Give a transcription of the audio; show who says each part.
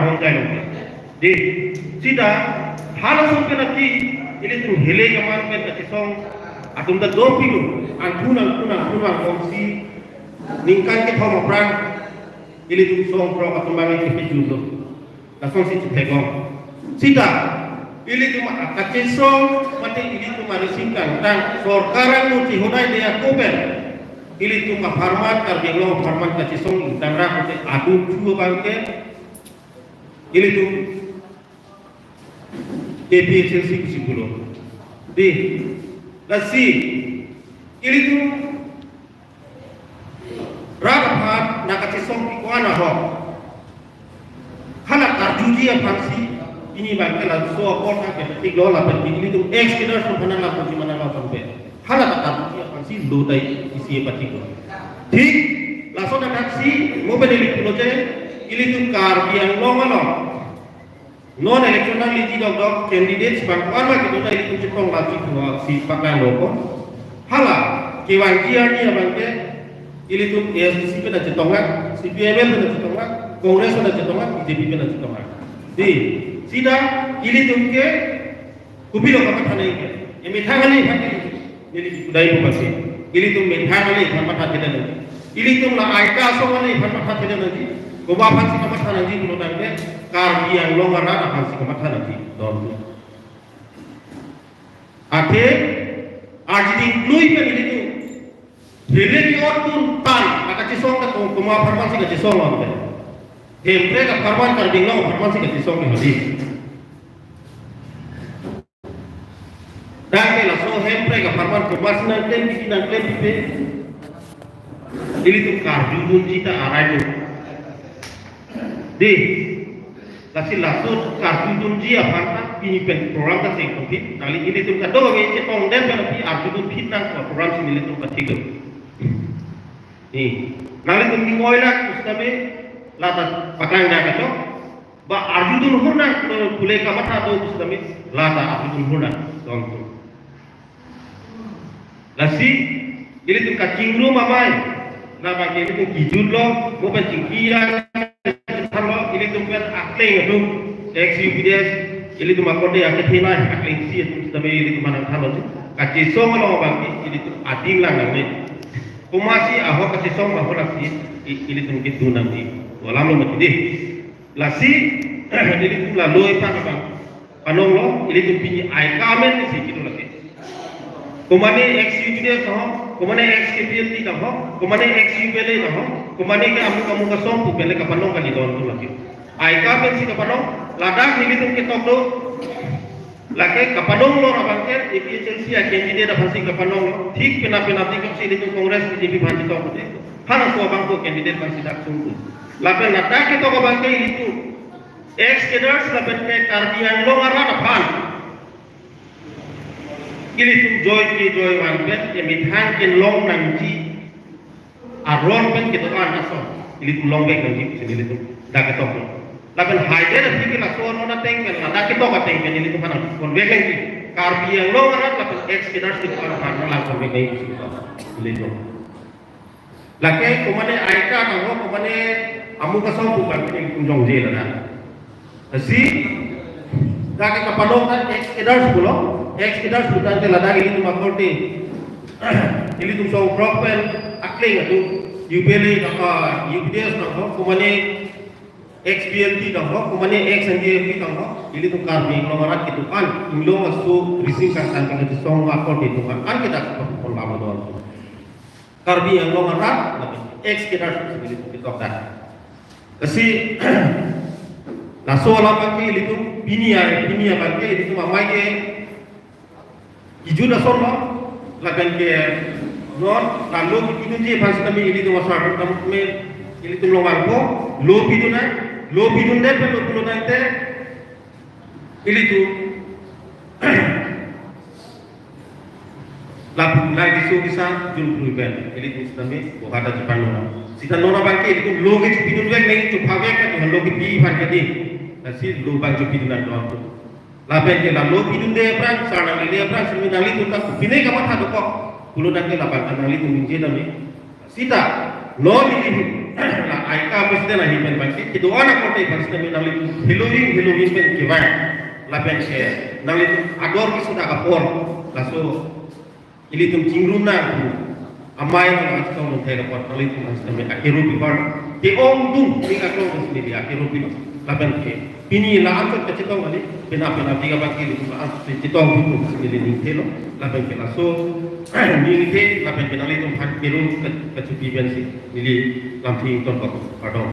Speaker 1: hong kai lo di sida hala song pe na ki ini tu hele kaman pe na song atum da do pilu antuna kongsi ningkan ke thom prang ini tu song pro atum bangi ke judo la song si thegong sida ini tu kace song mate ini tu marisingkan dan sorkaran nu ti honai dia koben ini tu ka farman kar benglo farman kace song dan ra ko adu chu bangke ini tu APHLC kusipulo di lasi ini tu rapat nakace song pikwana ho khala karjuji yang pasti ini bangke la so kota ke tiglo la per ini tu ex-leader so bana la poti mana la sampai khala karjuji yang pasti lo dai isi patiko ठीक laso na taksi mobile ilikulo je ini tu kar yang long non electoral liji dog candidates bangkuan ma kita dari itu cekong lagi dua si pakai loko hala kewan kia ni abangke ili tu ASCP na cetonga CPML na cetonga Kongres na cetonga BJP na cetonga di sida ili tu ke kubilo ka pathane ke e mithangani phati ili kudai ko basi ili tu mithangani phatha thede ili tu na aika songani phatha thede ni goba phansi ka pathana ji kulo tangke kar yang longara akan si kematha nanti dom ate ajdi lui pe ini tu hele ki ortun tan aka chisong ka kuma farmasi ka chisong ambe hemre ka farman kar dinglo farmasi ka chisong ni hadi dake la so hemre ka farman ko basna ten pe ini tu kar judun cita arai di kasi lasut kartu tunji apa ini pen program ka sing komplit kali ini tu kado ge cetong den kan pi artu fit nang program sing ini tu patigo ni nali tu mi moila ustame lata pakang na ka to ba artu tu hurna kule ka matha to ustame lata artu tu hurna dong tu lasi ini tu ka cingru mamai na ba ke tu kijun lo mo pen cingkira ini tu kan akling itu ex-UPDS ini tu makonde yang kethina akling si itu tapi ini tu mana thalo tu kaci song lo bagi ini tu ading lang nami kumasi aho kaci song aho lasi ini tu mungkin dunam di walam lo mati deh lasi ini tu lalu apa bang panong lo ini tu pini aikamen si gitu lagi kumane ex-UPDS ho kumane ex-KPLT ka ho kumane ex-UPLA ka ho kumane ke kamu ka song pu pele ka panong ka di don tu lagi aika pen si kapanong ladak ni bitung ke tokdo lake kapanong lo rabangke APHLC ya candidate apa si kapanong lo ठीक pena ti ko si bitung kongres BJP bhanji to ko hana so bangko candidate bang sidak sungku lape ladak ke to ko bangke itu ex cadres lape ke kardian lo ngara depan ini tu joy wan pen ye mithan ken long nangji aron pen ke to an aso ini tu long bek nangji sini tu dak ke to lakan haide na sikit lah suara na tengken lah dah kita kat tengken ini tu mana kon beken ki karbi yang lo mana lakan ex kita sikit orang mana lah kon beken ki boleh tu lakan kumane aika kamu kumane amu kasau bukan ini kunjung je lah si dah kita panon kan ex kita bukan te lah dah ini tu makorti ini tu so proper akling tu UPLA UPDS nak kumane XBLT dah kumane X and JFP dah ini tu karbi nglomarat itu kan inglo masuk rising kan kan kita song akor itu kan kita kon lama doang karbi yang nglomarat X kita ini kita dah kasi laso ala pakai itu pinia pakai itu mamai ke hijau dah solo lagan ke non lalu itu je pas kami ini tu masyarakat kami ini tu longan ko lo bidun deh pelu nanti ini tu lagi so bisa jul ben ini tu kami bohada Jepang nona sita nona bangke itu lo gitu bidun ben neng tu pakai kan lo gitu pan jadi nasi lo bang tu bidun doang tu lapen ke lo bidun deh perang sana dia perang sini nali tu tak bine kamu tak kok kulo nanti lapan nali tu minje nami sita lo ini lah aika pasti lah hipen bangki itu orang kote pasti nang litu Halloween pen kiwai lapen ke nang litu ador ki sudah kapor laso ili tum cingruna ku amai nang atau nang tega pot nang litu pasti me akiru bikor di om dung ni akro pasti di akiru bikor lapen ke ini la antot ke citong kali pena tiga baki litu la antot citong buku pasti ni telo lapen ke laso ni ke lapen ke nang litu akiru ke cuti bensi ili lampi ton pardon